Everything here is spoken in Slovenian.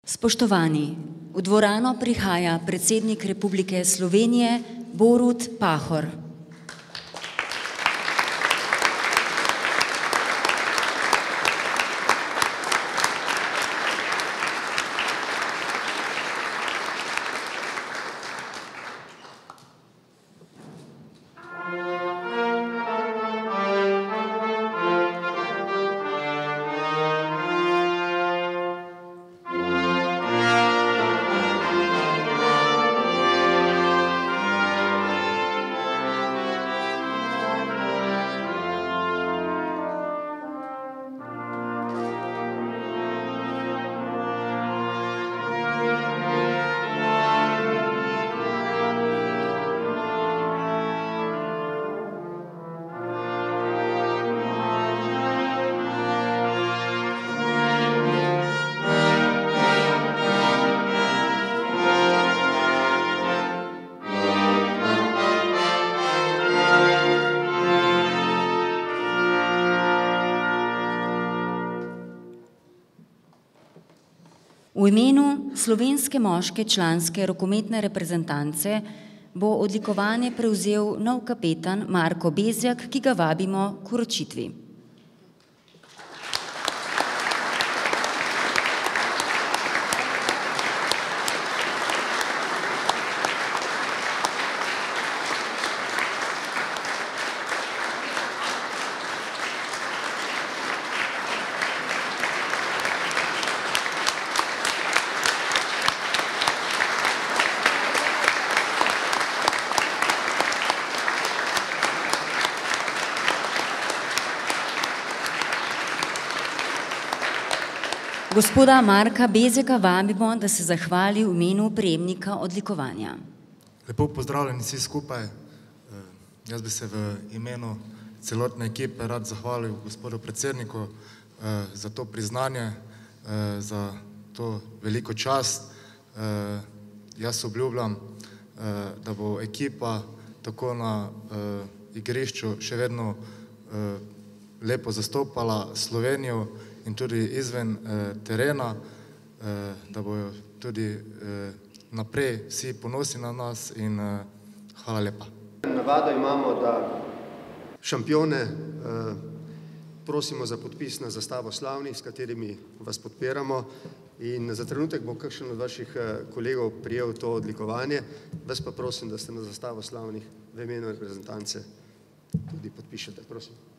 Spoštovani, v dvorano prihaja predsednik Republike Slovenije Borut Pahor. V imenu slovenske moške članske rokometne reprezentance bo odlikovanje prevzel nov kapetan Marko Bezjak, ki ga vabimo k vročitvi. Gospoda Marka Bezjaka vabimo, da se zahvali v imenu prejemnika odlikovanja. Lepo pozdravljeni vsi skupaj. Jaz bi se v imenu celotne ekipe rad zahvalil gospodu predsedniku za to priznanje, za to veliko čast. Jaz obljubljam, da bo ekipa tako na igrišču še vedno lepo zastopala Slovenijo in tudi izven terena, da bojo tudi naprej vsi ponosni na nas in hvala lepa. Navado imamo, da šampione prosimo za podpis na zastavo slavnih, s katerimi vas podpiramo, in za trenutek bo kakšen od vaših kolegov prijel to odlikovanje. Vas pa prosim, da ste na zastavo slavnih v imenu reprezentance tudi podpišete, prosim.